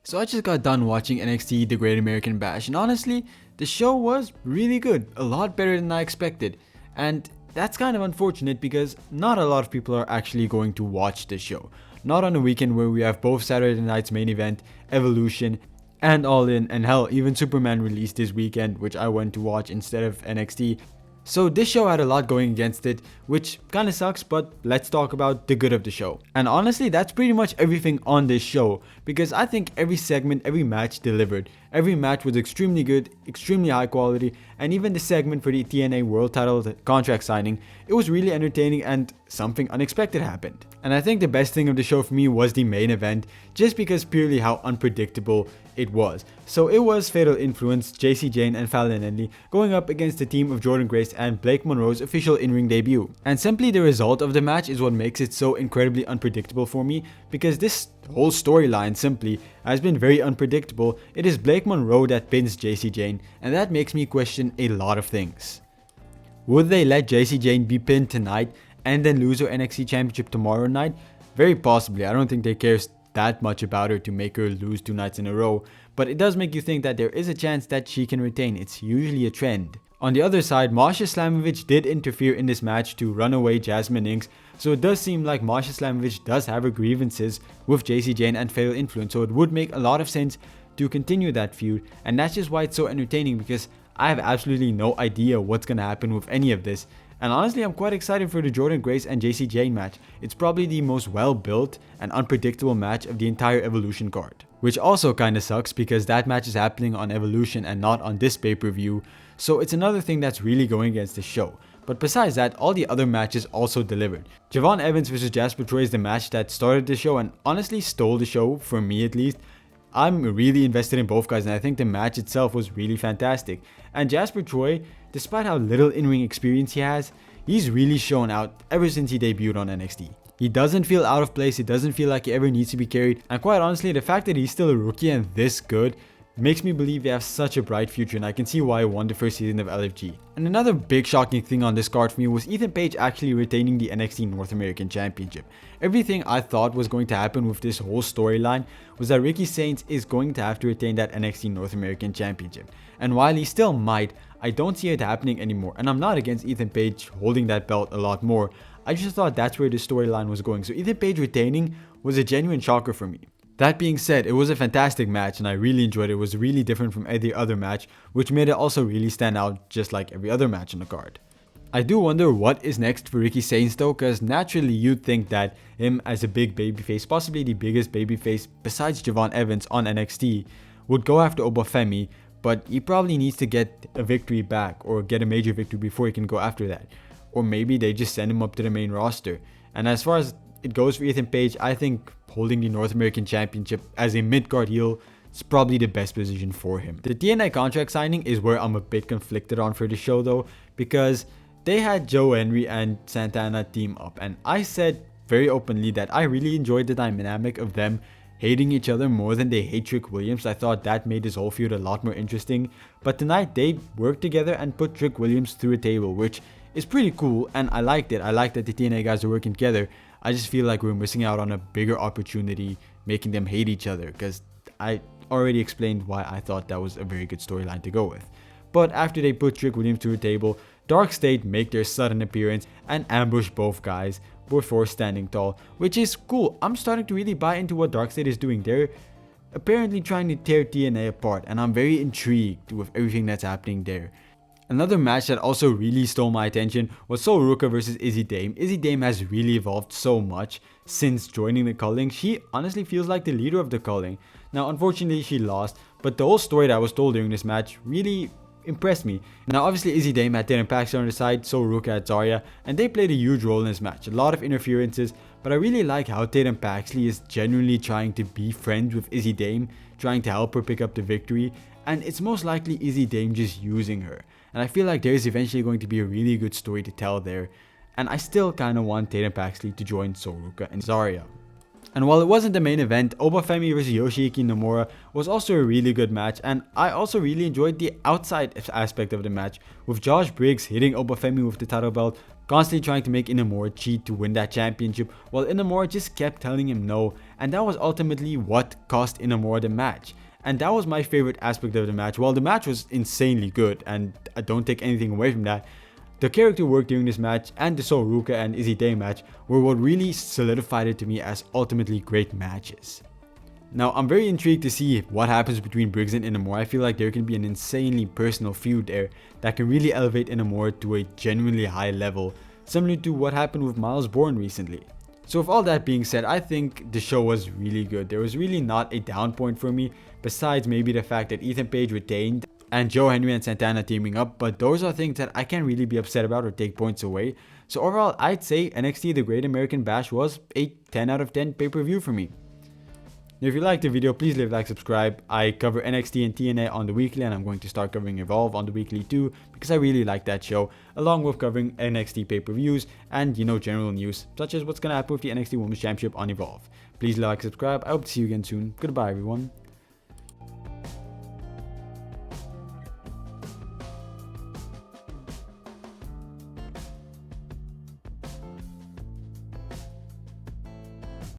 So I just got done watching NXT The Great American Bash, and honestly, the show was really good, a lot better than I expected. And that's kind of unfortunate because not a lot of people are actually going to watch this show. Not on a weekend where we have both Saturday night's main event, Evolution, and All In, and hell, even Superman released this weekend, which I went to watch instead of NXT. So this show had a lot going against it, which kinda sucks, but let's talk about the good of the show. And honestly, that's pretty much everything on this show, because I think every segment, every match delivered. Every match was extremely good, extremely high quality, and even the segment for the TNA World Title contract signing, it was really entertaining and something unexpected happened. And I think the best thing of the show for me was the main event, just because purely how unpredictable it was. So it was Fatal Influence, JC Jane and Fallon Henley going up against the team of Jordan Grace and Blake Monroe's official in-ring debut. And simply the result of the match is what makes it so incredibly unpredictable for me, because this whole storyline simply has been very unpredictable. It is Blake Monroe that pins JC Jane, and that makes me question a lot of things. Would they let JC Jane be pinned tonight and then lose her NXT championship tomorrow night? Very possibly. I don't think they care that much about her to make her lose 2 nights in a row, but it does make you think that there is a chance that she can retain. It's usually a trend. On the other side, Masha Slamovich did interfere in this match to run away Jasmine Inks, so it does seem like Masha Slamovich does have her grievances with JC Jane and Fatal Influence, so it would make a lot of sense to continue that feud, and that's just why it's so entertaining, because I have absolutely no idea what's gonna happen with any of this. And honestly, I'm quite excited for the Jordan Grace and JC Jane match. It's probably the most well-built and unpredictable match of the entire Evolution card. Which also kinda sucks because that match is happening on Evolution and not on this pay-per-view, so it's another thing that's really going against the show. But besides that, all the other matches also delivered. Javon Evans vs Jasper Troy is the match that started the show and honestly stole the show, for me at least. I'm really invested in both guys, and I think the match itself was really fantastic. And Jasper Troy, despite how little in-ring experience he has, he's really shown out ever since he debuted on NXT. He doesn't feel out of place, he doesn't feel like he ever needs to be carried, and quite honestly, the fact that he's still a rookie and this good makes me believe they have such a bright future, and I can see why I won the first season of LFG. And another big shocking thing on this card for me was Ethan Page actually retaining the NXT North American Championship. Everything I thought was going to happen with this whole storyline was that Ricky Sainz is going to have to retain that NXT North American Championship. And while he still might, I don't see it happening anymore, and I'm not against Ethan Page holding that belt a lot more. I just thought that's where the storyline was going, so Ethan Page retaining was a genuine shocker for me. That being said, it was a fantastic match and I really enjoyed it. It was really different from every other match, which made it also really stand out just like every other match on the card. I do wonder what is next for Ricky Sainz though, because naturally you'd think that him as a big babyface, possibly the biggest babyface besides Javon Evans on NXT, would go after Obafemi, but he probably needs to get a victory back or get a major victory before he can go after that. Or maybe they just send him up to the main roster. And as far as it goes for Ethan Page, I think holding the North American Championship as a mid-card heel is probably the best position for him. The TNA contract signing is where I'm a bit conflicted on for the show though, because they had Joe Henry and Santana team up, and I said very openly that I really enjoyed the dynamic of them hating each other more than they hate Trick Williams. I thought that made this whole feud a lot more interesting, but tonight they worked together and put Trick Williams through a table, which is pretty cool, and I liked it. I liked that the TNA guys are working together. I just feel like we're missing out on a bigger opportunity making them hate each other, because I already explained why I thought that was a very good storyline to go with. But after they put Trick Williams to a table, Dark State make their sudden appearance and ambush both guys before standing tall, which is cool. I'm starting to really buy into what Dark State is doing. They're apparently trying to tear TNA apart, and I'm very intrigued with everything that's happening there. Another match that also really stole my attention was Sol Ruka versus Izzy Dame. Izzy Dame has really evolved so much since joining the Culling. She honestly feels like the leader of the Culling. Now unfortunately she lost, but the whole story that was told during this match really impressed me. Now obviously Izzy Dame had Tatum Paxton on the side, Sol Ruka had Zarya, and they played a huge role in this match. A lot of interferences, but I really like how Tatum Paxley is genuinely trying to be friends with Izzy Dame, trying to help her pick up the victory, and it's most likely Izzy Dame just using her. And I feel like there is eventually going to be a really good story to tell there, and I still kind of want Tatum Paxley to join Sol Ruka and Zarya. And while it wasn't the main event, Obafemi vs Yoshihiko Nomura was also a really good match, and I also really enjoyed the outside aspect of the match, with Josh Briggs hitting Obafemi with the title belt, constantly trying to make Inamura cheat to win that championship, while Inamura just kept telling him no, and that was ultimately what cost Inamura the match. And that was my favorite aspect of the match. While the match was insanely good, and I don't take anything away from that, the character work during this match and the Soruka and Izzy Day match were what really solidified it to me as ultimately great matches. Now, I'm very intrigued to see what happens between Briggs and Inamura. I feel like there can be an insanely personal feud there that can really elevate Inamura to a genuinely high level, similar to what happened with Miles Bourne recently. So with all that being said, I think the show was really good. There was really not a down point for me, besides maybe the fact that Ethan Page retained and Joe Henry and Santana teaming up, but those are things that I can't really be upset about or take points away. So overall, I'd say NXT The Great American Bash was a 10 out of 10 pay-per-view for me. Now, if you liked the video, please leave a like, subscribe. I cover NXT and TNA on the weekly, and I'm going to start covering Evolve on the weekly too, because I really like that show, along with covering NXT pay-per-views and, general news, such as what's going to happen with the NXT Women's Championship on Evolve. Please like, subscribe. I hope to see you again soon. Goodbye, everyone.